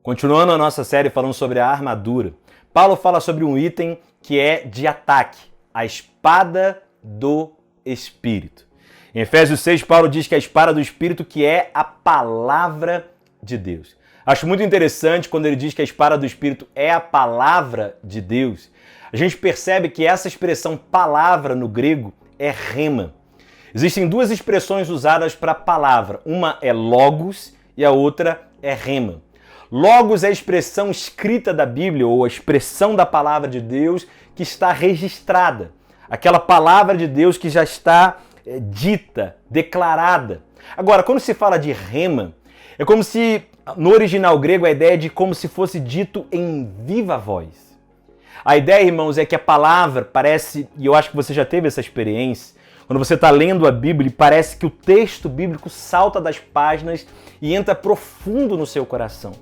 Continuando a nossa série falando sobre a armadura, Paulo fala sobre um item que é de ataque, a espada do Espírito. Em Efésios 6, Paulo diz que a espada do Espírito que é a palavra de Deus. Acho muito interessante quando ele diz que a espada do Espírito é a palavra de Deus. A gente percebe que essa expressão palavra no grego é rema. Existem duas expressões usadas para palavra. Uma é logos e a outra é rema. Logos é a expressão escrita da Bíblia ou a expressão da palavra de Deus que está registrada. Aquela palavra de Deus que já está dita, declarada. Agora, quando se fala de rema, é como se, no original grego, a ideia é de como se fosse dito em viva voz. A ideia, irmãos, é que a palavra parece, e eu acho que você já teve essa experiência, quando você está lendo a Bíblia, parece que o texto bíblico salta das páginas e entra profundo no seu coração.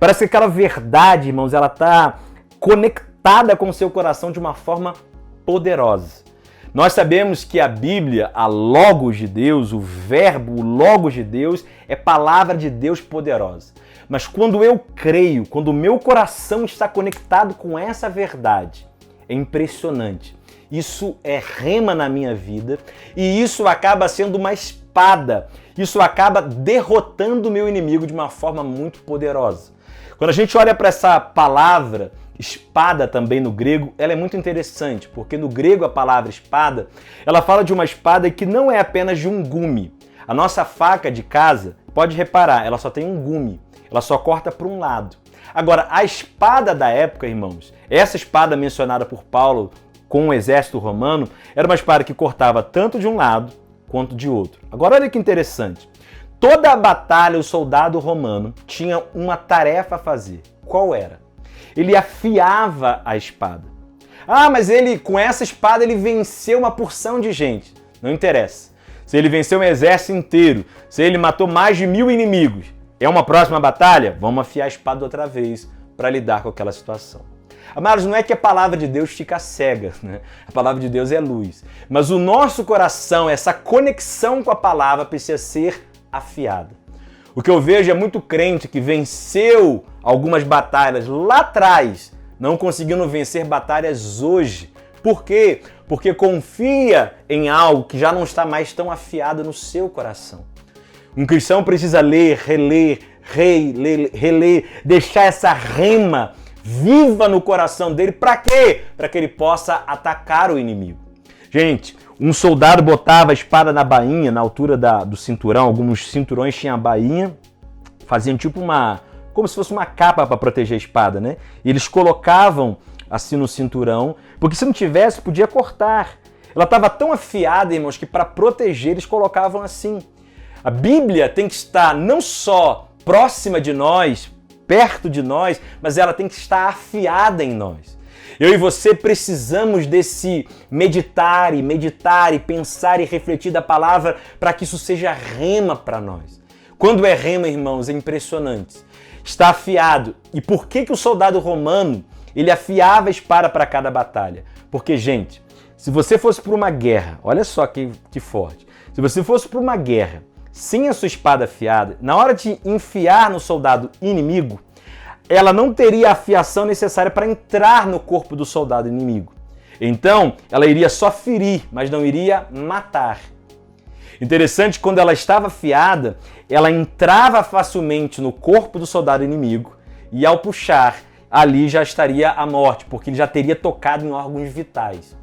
Parece que aquela verdade, irmãos, ela está conectada com o seu coração de uma forma poderosa. Nós sabemos que a Bíblia, a Logos de Deus, o verbo, o Logos de Deus, é palavra de Deus poderosa. Mas quando eu creio, quando o meu coração está conectado com essa verdade, é impressionante. Isso é rema na minha vida e isso acaba sendo uma espada. Isso acaba derrotando o meu inimigo de uma forma muito poderosa. Quando a gente olha para essa palavra, espada também no grego, ela é muito interessante, porque no grego a palavra espada, ela fala de uma espada que não é apenas de um gume. A nossa faca de casa, pode reparar, ela só tem um gume, ela só corta para um lado. Agora, a espada da época, irmãos, essa espada mencionada por Paulo com o exército romano, era uma espada que cortava tanto de um lado quanto de outro. Agora olha que interessante. Toda a batalha, o soldado romano tinha uma tarefa a fazer. Qual era? Ele afiava a espada. Ah, mas com essa espada ele venceu uma porção de gente. Não interessa. Se ele venceu um exército inteiro, se ele matou mais de 1000 inimigos, é uma próxima batalha? Vamos afiar a espada outra vez para lidar com aquela situação. Amados, não é que a palavra de Deus fica cega, né? A palavra de Deus é luz. Mas o nosso coração, essa conexão com a palavra precisa ser afiada. O que eu vejo é muito crente que venceu algumas batalhas lá atrás, não conseguindo vencer batalhas hoje. Por quê? Porque confia em algo que já não está mais tão afiado no seu coração. Um cristão precisa ler, reler, reler, deixar essa rema viva no coração dele. Para quê? Para que ele possa atacar o inimigo. Gente, um soldado botava a espada na bainha, na altura do cinturão. Alguns cinturões tinham a bainha, faziam tipo como se fosse uma capa para proteger a espada, né? E eles colocavam assim no cinturão, porque se não tivesse, podia cortar. Ela estava tão afiada, irmãos, que para proteger eles colocavam assim. A Bíblia tem que estar não só próxima de nós, perto de nós, mas ela tem que estar afiada em nós. Eu e você precisamos desse meditar e pensar e refletir da palavra para que isso seja rema para nós. Quando é rema, irmãos, é impressionante. Está afiado. E por que o soldado romano ele afiava a espada para cada batalha? Porque, gente, se você fosse para uma guerra, olha só que forte. Se você fosse para uma guerra sem a sua espada afiada, na hora de enfiar no soldado inimigo, ela não teria a afiação necessária para entrar no corpo do soldado inimigo. Então, ela iria só ferir, mas não iria matar. Interessante, quando ela estava afiada, ela entrava facilmente no corpo do soldado inimigo e ao puxar, ali já estaria a morte, porque ele já teria tocado em órgãos vitais.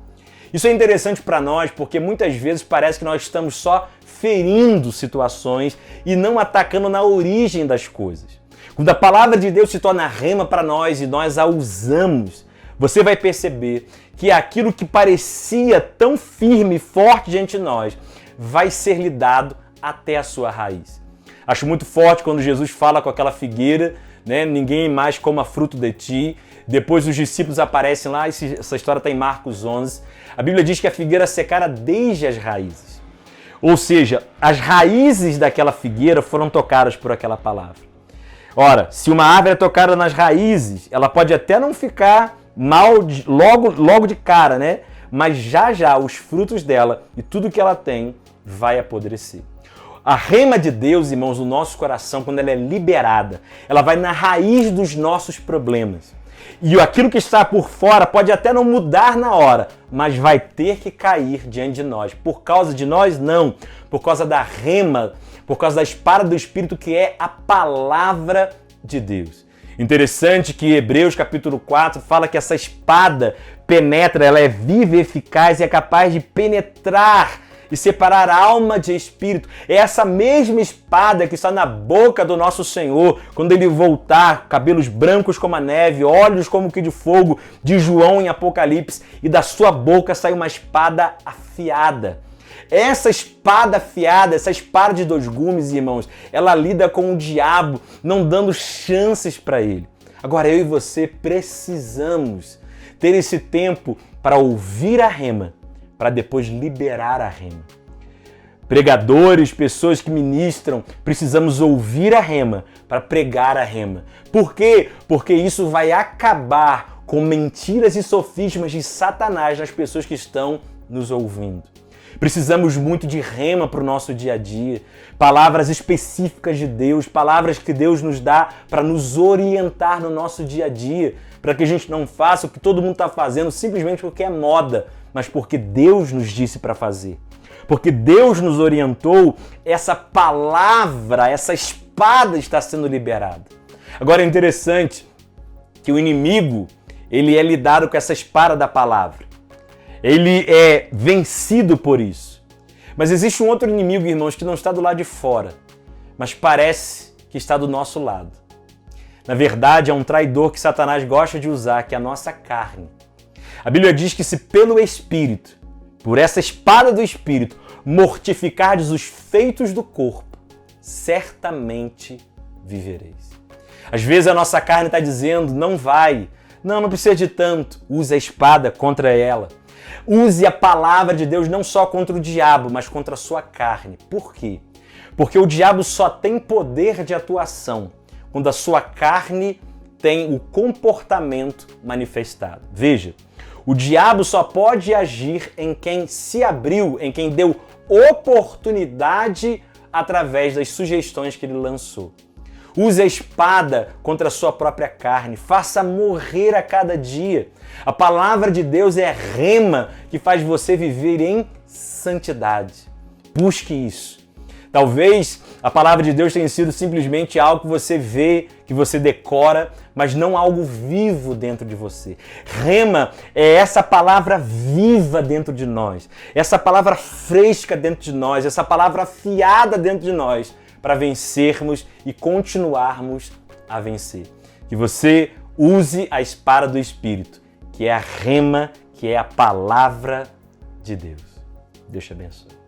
Isso é interessante para nós porque muitas vezes parece que nós estamos só ferindo situações e não atacando na origem das coisas. Quando a palavra de Deus se torna rema para nós e nós a usamos, você vai perceber que aquilo que parecia tão firme e forte diante de nós vai ser lidado até a sua raiz. Acho muito forte quando Jesus fala com aquela figueira, né? Ninguém mais coma fruto de ti. Depois os discípulos aparecem lá, essa história está em Marcos 11. A Bíblia diz que a figueira secara desde as raízes. Ou seja, as raízes daquela figueira foram tocadas por aquela palavra. Ora, se uma árvore é tocada nas raízes, ela pode até não ficar mal logo de cara, né? Mas já os frutos dela e tudo que ela tem vai apodrecer. A rema de Deus, irmãos, no nosso coração, quando ela é liberada, ela vai na raiz dos nossos problemas. E aquilo que está por fora pode até não mudar na hora, mas vai ter que cair diante de nós. Por causa de nós, não. Por causa da rema, por causa da espada do Espírito, que é a palavra de Deus. Interessante que Hebreus capítulo 4 fala que essa espada penetra, ela é viva e eficaz e é capaz de penetrar e separar alma de espírito. É essa mesma espada que está na boca do nosso Senhor, quando ele voltar, cabelos brancos como a neve, olhos como que de fogo, de João em Apocalipse, e da sua boca sai uma espada afiada. Essa espada afiada, essa espada de 2 gumes, irmãos, ela lida com o diabo, não dando chances para ele. Agora eu e você precisamos ter esse tempo para ouvir a rema, para depois liberar a rema. Pregadores, pessoas que ministram, precisamos ouvir a rema para pregar a rema. Por quê? Porque isso vai acabar com mentiras e sofismas de Satanás nas pessoas que estão nos ouvindo. Precisamos muito de rema para o nosso dia a dia, palavras específicas de Deus, palavras que Deus nos dá para nos orientar no nosso dia a dia, para que a gente não faça o que todo mundo está fazendo simplesmente porque é moda, mas porque Deus nos disse para fazer. Porque Deus nos orientou, essa palavra, essa espada está sendo liberada. Agora é interessante que o inimigo, ele é lidado com essa espada da palavra. Ele é vencido por isso. Mas existe um outro inimigo, irmãos, que não está do lado de fora, mas parece que está do nosso lado. Na verdade, é um traidor que Satanás gosta de usar, que é a nossa carne. A Bíblia diz que se pelo Espírito, por essa espada do Espírito, mortificardes os feitos do corpo, certamente vivereis. Às vezes a nossa carne está dizendo, não vai, não precisa de tanto. Use a espada contra ela. Use a palavra de Deus não só contra o diabo, mas contra a sua carne. Por quê? Porque o diabo só tem poder de atuação quando a sua carne tem o comportamento manifestado. Veja, o diabo só pode agir em quem se abriu, em quem deu oportunidade através das sugestões que ele lançou. Use a espada contra a sua própria carne. Faça morrer a cada dia. A palavra de Deus é a rema que faz você viver em santidade. Busque isso. Talvez a palavra de Deus tenha sido simplesmente algo que você vê, que você decora, mas não algo vivo dentro de você. Rema é essa palavra viva dentro de nós, essa palavra fresca dentro de nós, essa palavra afiada dentro de nós, para vencermos e continuarmos a vencer. Que você use a espada do Espírito, que é a rema, que é a palavra de Deus. Deus te abençoe.